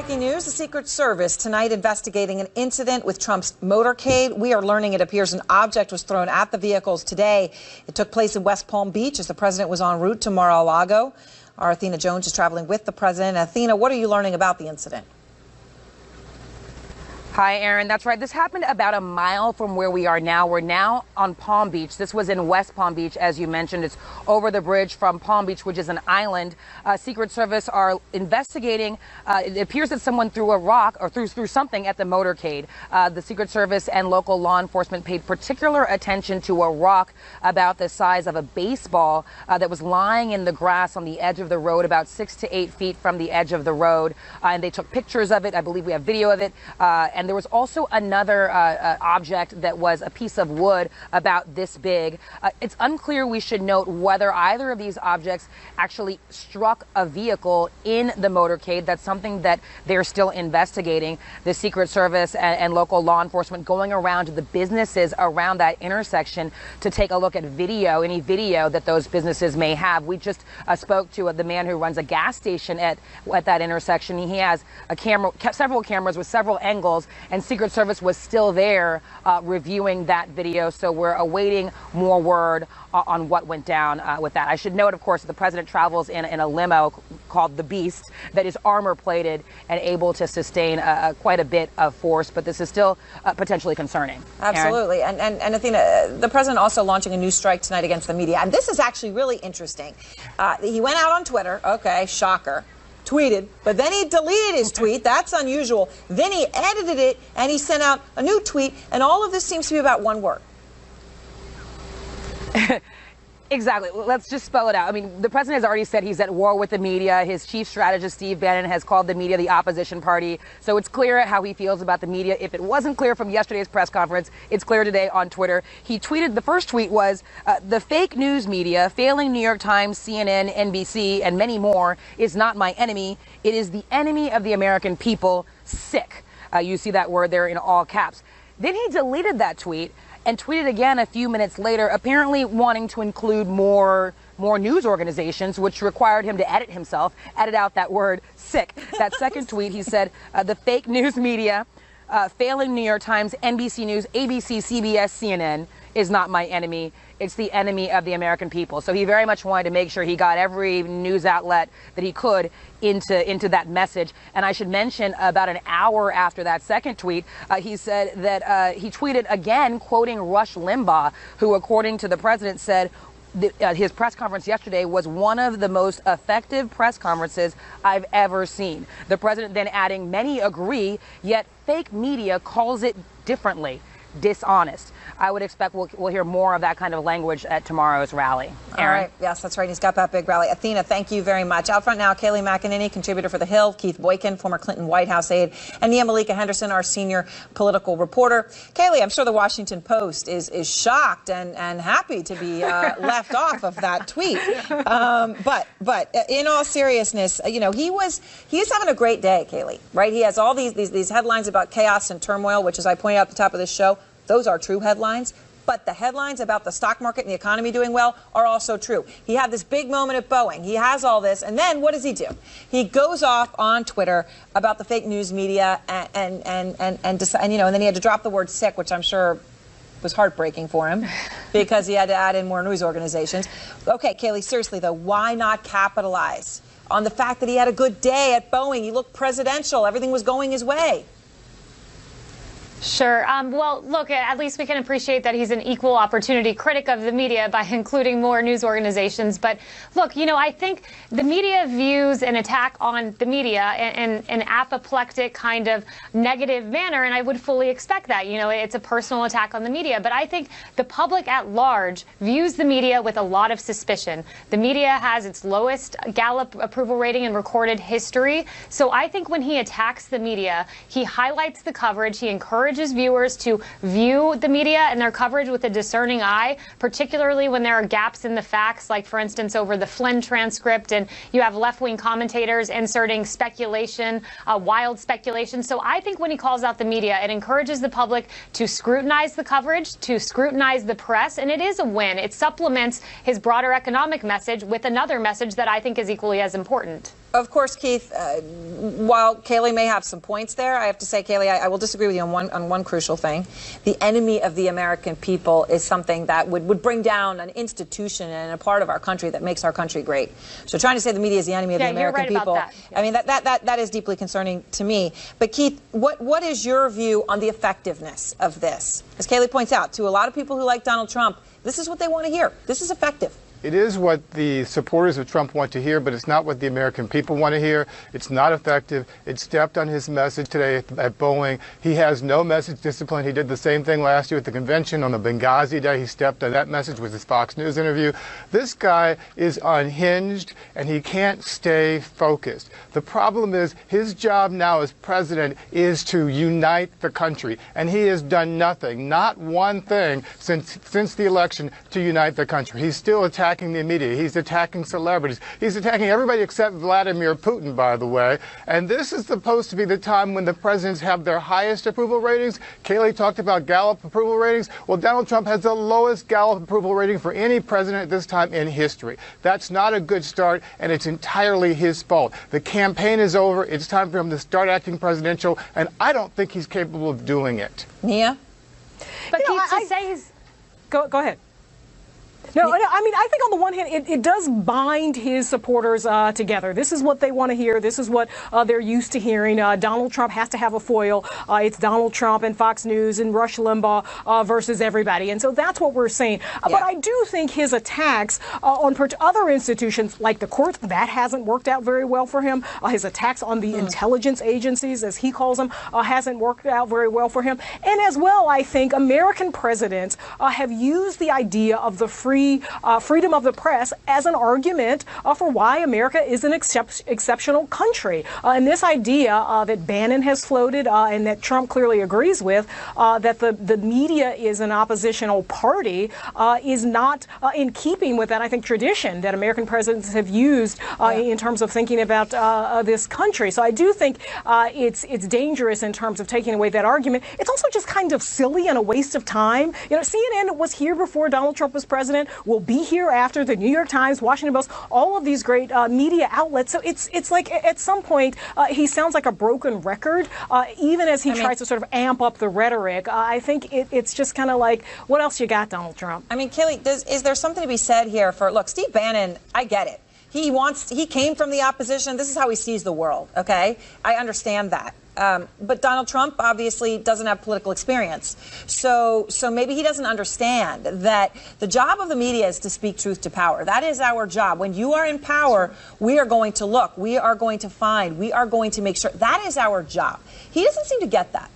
breaking news, the Secret Service tonight investigating an incident with Trump's motorcade. We are learning it appears an object was thrown at the vehicles today. It took place in West Palm Beach as the president was en route to Mar-a-Lago. Our Athena Jones is traveling with the president. Athena, what are you learning about the incident? Hi, Aaron. That's right. This happened about a mile from where we are now. We're now on Palm Beach. This was in West Palm Beach, as you mentioned. It's over the bridge from Palm Beach, which is an island. Secret Service are investigating. It appears that someone threw a rock or threw something at the motorcade. The Secret Service and local law enforcement paid particular attention to a rock about the size of a baseball that was lying in the grass on the edge of the road, about 6 to 8 feet from the edge of the road. And they took pictures of it. I believe we have video of it. And there was also another object that was a piece of wood about this big. It's unclear, we should note, whether either of these objects actually struck a vehicle in the motorcade. That's something that they're still investigating. The Secret Service and local law enforcement going around to the businesses around that intersection to take a look at video, any video that those businesses may have. We just spoke to the man who runs a gas station at that intersection. He has a camera, several cameras with several angles, and Secret Service was still there reviewing that video. So we're awaiting more word on what went down with that. I should note, of course, that the president travels in a limo called the Beast that is armor plated and able to sustain quite a bit of force. But this is still potentially concerning. Absolutely. And Athena, the president also launching a new strike tonight against the media. And this is actually really interesting. He went out on Twitter. Okay, shocker. Tweeted, but then he deleted his tweet. That's unusual. Then he edited it and he sent out a new tweet, and all of this seems to be about one word. Exactly. Let's just spell it out. I mean, the president has already said he's at war with the media. His chief strategist, Steve Bannon, has called the media the opposition party. So it's clear how he feels about the media. If it wasn't clear from yesterday's press conference, it's clear today on Twitter. He tweeted, the first tweet was, the fake news media, failing New York Times, CNN, NBC, and many more, is not my enemy. It is the enemy of the American people. Sick. You see that word there in all caps. Then he deleted that tweet and tweeted again a few minutes later, apparently wanting to include more news organizations, which required him to edit out that word sick. That second tweet, he said, the fake news media, failing New York Times, NBC News, ABC, CBS, CNN, is not my enemy. It's the enemy of the American people. So he very much wanted to make sure he got every news outlet that he could into that message. And I should mention, about an hour after that second tweet, he said that he tweeted again, quoting Rush Limbaugh, who, according to the president, said his press conference yesterday was one of the most effective press conferences I've ever seen. The president then adding, many agree, yet fake media calls it differently. Dishonest. I would expect we'll hear more of that kind of language at tomorrow's rally. Aaron? All right. Yes, that's right. He's got that big rally. Athena, thank you very much. Out front now, Kayleigh McEnany, contributor for The Hill, Keith Boykin, former Clinton White House aide, and Nia Malika Henderson, our senior political reporter. Kayleigh, I'm sure the Washington Post is shocked and happy to be left off of that tweet. But in all seriousness, you know, he's having a great day, Kayleigh, right? He has all these headlines about chaos and turmoil, which, as I pointed out at the top of this show, those are true headlines. But the headlines about the stock market and the economy doing well are also true. He had this big moment at Boeing. He has all this. And then what does he do? He goes off on Twitter about the fake news media and you know, and then he had to drop the word sick, which I'm sure was heartbreaking for him because he had to add in more news organizations. Okay, Kayleigh, seriously, though, why not capitalize on the fact that he had a good day at Boeing? He looked presidential. Everything was going his way. Sure. Well, look, at least we can appreciate that he's an equal opportunity critic of the media by including more news organizations. But look, you know, I think the media views an attack on the media in an apoplectic kind of negative manner, and I would fully expect that. You know, it's a personal attack on the media. But I think the public at large views the media with a lot of suspicion. The media has its lowest Gallup approval rating in recorded history. So I think when he attacks the media, he highlights the coverage, he encourages viewers to view the media and their coverage with a discerning eye, particularly when there are gaps in the facts, like, for instance, over the Flynn transcript, and you have left-wing commentators inserting speculation, wild speculation. So I think when he calls out the media, it encourages the public to scrutinize the coverage, to scrutinize the press, and it is a win. It supplements his broader economic message with another message that I think is equally as important. Of course, Keith, while Kayleigh may have some points there, I have to say, Kayleigh, I will disagree with you on one crucial thing. The enemy of the American people is something that would bring down an institution and a part of our country that makes our country great. So trying to say the media is the enemy of the American people, about that. Yeah. I mean, that is deeply concerning to me. But Keith, what is your view on the effectiveness of this? As Kayleigh points out, to a lot of people who like Donald Trump, this is what they want to hear. This is effective. It is what the supporters of Trump want to hear, but it's not what the American people want to hear. It's not effective. It stepped on his message today at Boeing. He has no message discipline. He did the same thing last year at the convention on the Benghazi day. He stepped on that message with his Fox News interview. This guy is unhinged, and he can't stay focused. The problem is his job now as president is to unite the country, and he has done nothing, not one thing since the election to unite the country. He's still attacking the media. He's attacking celebrities. He's attacking everybody except Vladimir Putin, by the way. And this is supposed to be the time when the presidents have their highest approval ratings. Kayleigh talked about Gallup approval ratings. Well, Donald Trump has the lowest Gallup approval rating for any president at this time in history. That's not a good start, and it's entirely his fault. The campaign is over. It's time for him to start acting presidential, and I don't think he's capable of doing it. Nia? But Keith, to say he's... Go ahead. No, I mean, I think on the one hand, it does bind his supporters together. This is what they want to hear. This is what they're used to hearing. Donald Trump has to have a foil. It's Donald Trump and Fox News and Rush Limbaugh versus everybody. And so that's what we're saying. Yeah. But I do think his attacks on other institutions like the courts, that hasn't worked out very well for him. His attacks on the intelligence agencies, as he calls them, hasn't worked out very well for him. And as well, I think American presidents have used the idea of the freedom of the press as an argument for why America is an exceptional country. And this idea that Bannon has floated and that Trump clearly agrees with, that the media is an oppositional party, is not in keeping with that, I think, tradition that American presidents have used in terms of thinking about this country. So I do think it's dangerous in terms of taking away that argument. It's also just kind of silly and a waste of time. You know, CNN was here before Donald Trump was president. Will be here after. The New York Times, Washington Post, all of these great media outlets. So it's like at some point he sounds like a broken record, even as he tries to sort of amp up the rhetoric. I think it's just kind of like, what else you got, Donald Trump? I mean, Kayleigh, is there something to be said here for, look, Steve Bannon, I get it. He came from the opposition. This is how he sees the world, okay? I understand that. But Donald Trump obviously doesn't have political experience. So maybe he doesn't understand that the job of the media is to speak truth to power. That is our job. When you are in power, we are going to look, we are going to find, we are going to make sure. That is our job. He doesn't seem to get that.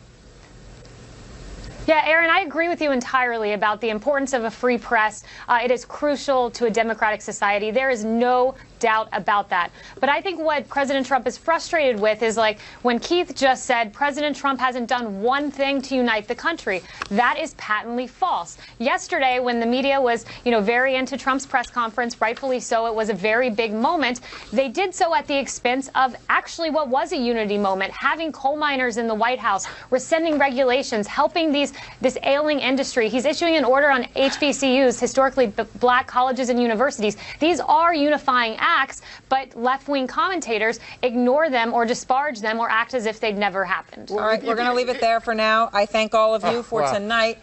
Yeah, Aaron, I agree with you entirely about the importance of a free press. It is crucial to a democratic society. There is no doubt about that. But I think what President Trump is frustrated with is, like, when Keith just said President Trump hasn't done one thing to unite the country. That is patently false. Yesterday, when the media was, very into Trump's press conference, rightfully so, it was a very big moment. They did so at the expense of actually what was a unity moment, having coal miners in the White House, rescinding regulations, helping this ailing industry. He's issuing an order on HBCUs, historically black colleges and universities. These are unifying acts, but left-wing commentators ignore them or disparage them or act as if they'd never happened. All right, we're going to leave it there for now. I thank all of you for tonight.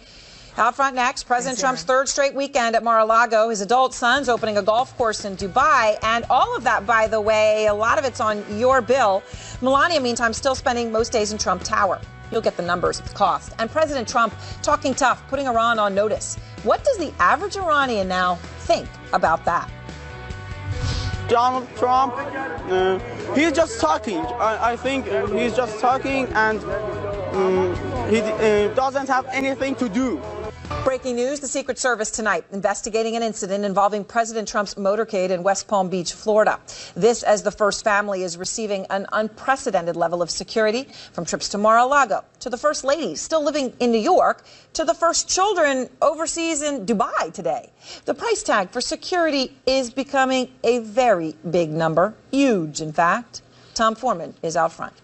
Out front next, President Trump's third straight weekend at Mar-a-Lago. His adult son's opening a golf course in Dubai. And all of that, by the way, a lot of it's on your bill. Melania, meantime, still spending most days in Trump Tower. You'll get the numbers, the cost. And President Trump talking tough, putting Iran on notice. What does the average Iranian now think about that? Donald Trump, he's just talking. I think he's just talking, and he doesn't have anything to do. Breaking news, the Secret Service tonight investigating an incident involving President Trump's motorcade in West Palm Beach, Florida. This as the First Family is receiving an unprecedented level of security, from trips to Mar-a-Lago, to the First Lady still living in New York, to the first children overseas in Dubai today. The price tag for security is becoming a very big number, huge in fact. Tom Foreman is out front.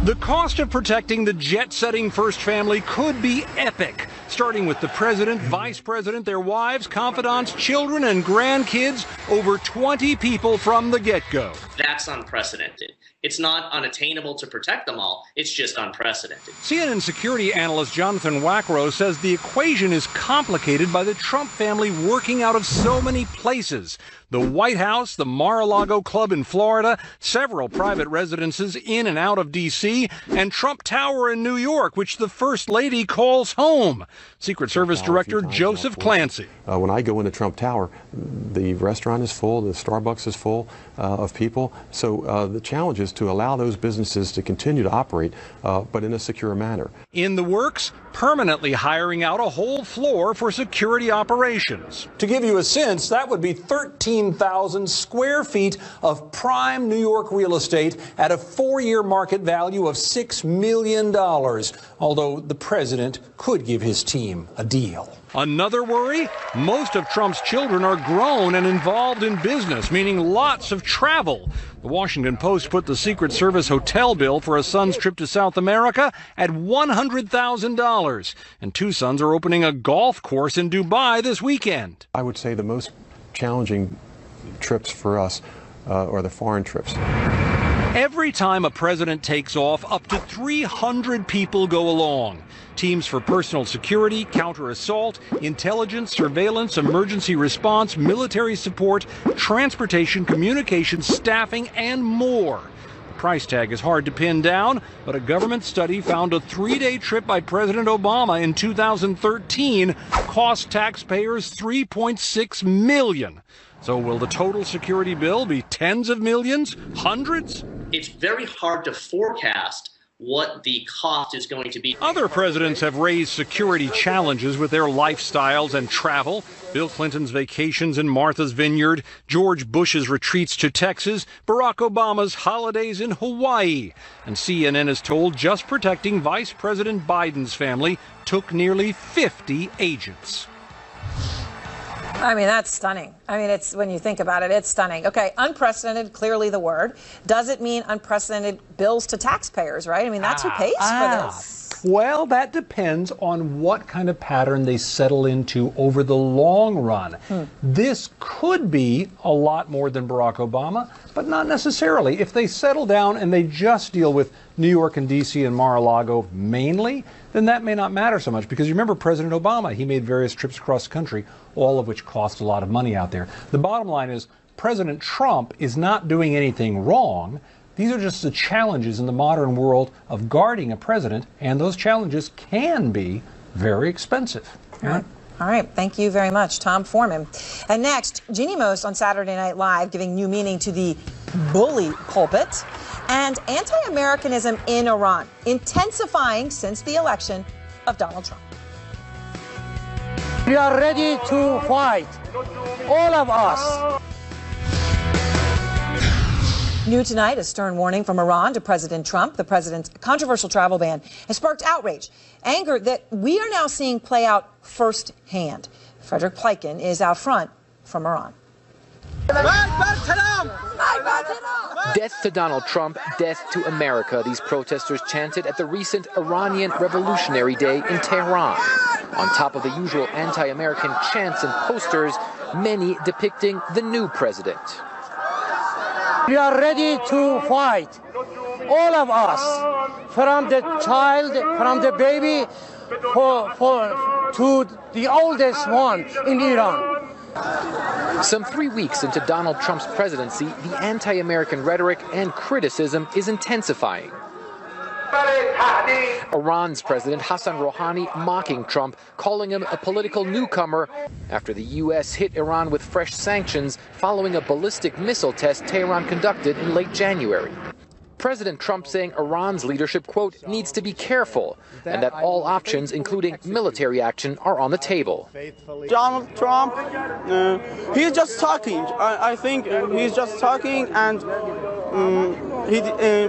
The cost of protecting the jet-setting First Family could be epic. starting with the president, vice president, their wives, confidants, children, and grandkids, over 20 people from the get-go. That's unprecedented. It's not unattainable to protect them all. It's just unprecedented. CNN security analyst Jonathan Wackrow says the equation is complicated by the Trump family working out of so many places. The White House, the Mar-a-Lago Club in Florida, several private residences in and out of D.C., and Trump Tower in New York, which the First Lady calls home. Secret Service Director Joseph Clancy. When I go into Trump Tower, the restaurant is full, the Starbucks is full of people. So the challenge is to allow those businesses to continue to operate, but in a secure manner. In the works, permanently hiring out a whole floor for security operations. To give you a sense, that would be 13,000 square feet of prime New York real estate at a 4-year market value of $6 million, although the president could give his team a deal. Another worry? Most of Trump's children are grown and involved in business, meaning lots of travel. The Washington Post put the Secret Service hotel bill for a son's trip to South America at $100,000. And 2 sons are opening a golf course in Dubai this weekend. I would say the most challenging trips for us are the foreign trips. Every time a president takes off, up to 300 people go along. Teams for personal security, counter-assault, intelligence, surveillance, emergency response, military support, transportation, communications, staffing, and more. The price tag is hard to pin down, but a government study found a 3-day trip by President Obama in 2013 cost taxpayers $3.6 million. So will the total security bill be tens of millions, hundreds? It's very hard to forecast what the cost is going to be. Other presidents have raised security challenges with their lifestyles and travel. Bill Clinton's vacations in Martha's Vineyard, George Bush's retreats to Texas, Barack Obama's holidays in Hawaii. And CNN is told just protecting Vice President Biden's family took nearly 50 agents. I mean, that's stunning. I mean, it's when you think about it, it's stunning. Okay, unprecedented, clearly the word. Does it mean unprecedented bills to taxpayers, right? I mean, that's who pays for this. Well, that depends on what kind of pattern they settle into over the long run. This could be a lot more than Barack Obama, but not necessarily. If they settle down and they just deal with New York and D.C. and Mar-a-Lago mainly, then that may not matter so much, because you remember President Obama, he made various trips across the country, all of which cost a lot of money out there. The bottom line is President Trump is not doing anything wrong. These are just the challenges in the modern world of guarding a president, and those challenges can be very expensive. All right. Thank you very much, Tom Foreman. And next, Jeannie Most on Saturday Night Live giving new meaning to the bully pulpit, and anti-Americanism in Iran intensifying since the election of Donald Trump. We are ready to fight, all of us. New tonight, a stern warning from Iran to President Trump. The president's controversial travel ban has sparked outrage, anger that we are now seeing play out firsthand. Frederick Pleiken is out front from Iran. Death to Donald Trump, death to America, these protesters chanted at the recent Iranian Revolutionary Day in Tehran. On top of the usual anti-American chants and posters, many depicting the new president. We are ready to fight, all of us, from the child, from the baby, to the oldest one in Iran. Some 3 weeks into Donald Trump's presidency, the anti-American rhetoric and criticism is intensifying. Iran's President Hassan Rouhani mocking Trump, calling him a political newcomer after the U.S. hit Iran with fresh sanctions following a ballistic missile test Tehran conducted in late January. President Trump saying Iran's leadership, quote, needs to be careful, and that all options, including military action, are on the table. Donald Trump, he's just talking. I think he's just talking, and he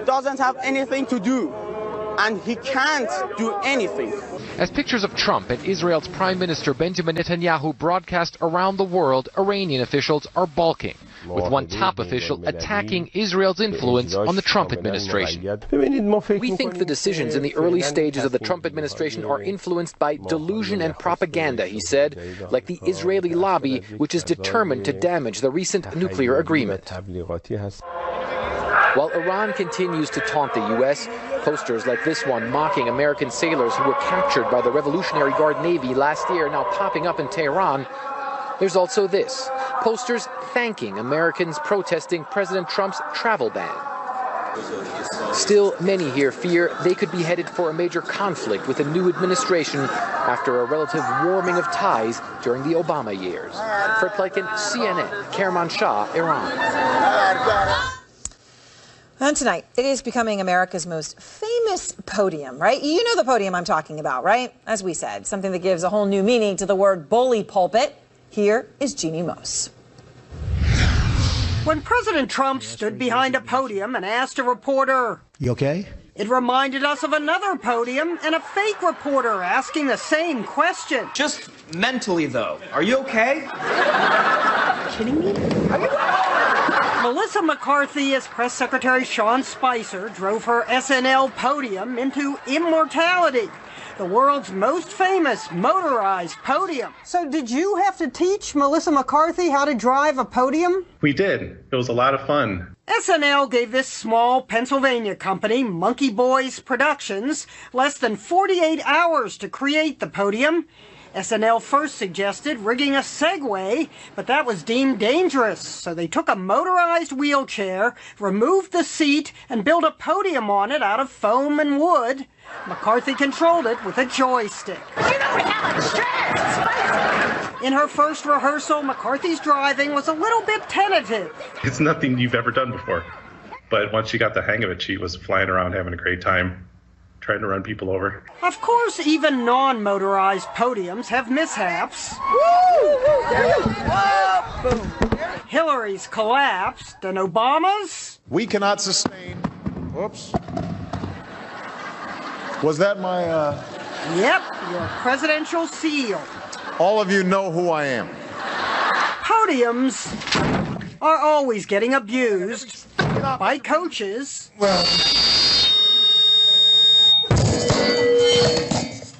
doesn't have anything to do, and he can't do anything. As pictures of Trump and Israel's Prime Minister Benjamin Netanyahu broadcast around the world, Iranian officials are balking, with one top official attacking Israel's influence on the Trump administration. We think the decisions in the early stages of the Trump administration are influenced by delusion and propaganda, he said, like the Israeli lobby, which is determined to damage the recent nuclear agreement. While Iran continues to taunt the U.S., posters like this one mocking American sailors who were captured by the Revolutionary Guard Navy last year now popping up in Tehran. There's also this, posters thanking Americans protesting President Trump's travel ban. Still, many here fear they could be headed for a major conflict with the new administration after a relative warming of ties during the Obama years. Fred Pleitgen, CNN, Kermanshah, Iran. And tonight, it is becoming America's most famous podium, right? You know the podium I'm talking about, right? As we said, something that gives a whole new meaning to the word bully pulpit. Here is Jeannie Mose. When President Trump stood behind a podium and asked a reporter, "You okay?" It reminded us of another podium and a fake reporter asking the same question. Just mentally, though, are you okay? Kidding me? Melissa McCarthy, as Press Secretary Sean Spicer drove her SNL podium into immortality, the world's most famous motorized podium. So did you have to teach Melissa McCarthy how to drive a podium? We did. It was a lot of fun. SNL gave this small Pennsylvania company, Monkey Boys Productions, less than 48 hours to create the podium. SNL first suggested rigging a Segway, but that was deemed dangerous, so they took a motorized wheelchair, removed the seat, and built a podium on it out of foam and wood. McCarthy controlled it with a joystick. In her first rehearsal, McCarthy's driving was a little bit tentative. It's nothing you've ever done before. But once she got the hang of it, she was flying around having a great time, trying to run people over. Of course, even non-motorized podiums have mishaps. Hillary's collapsed, and Obama's? We cannot sustain. Whoops. Was that my, Yep, your presidential seal. All of you know who I am. Podiums are always getting abused by coaches. Well,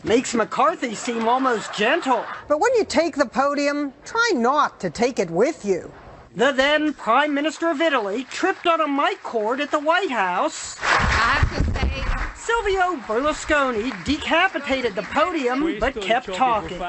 makes McCarthy seem almost gentle. But when you take the podium, try not to take it with you. The then Prime Minister of Italy tripped on a mic cord at the White House. I have to say, Silvio Berlusconi decapitated the podium but kept talking.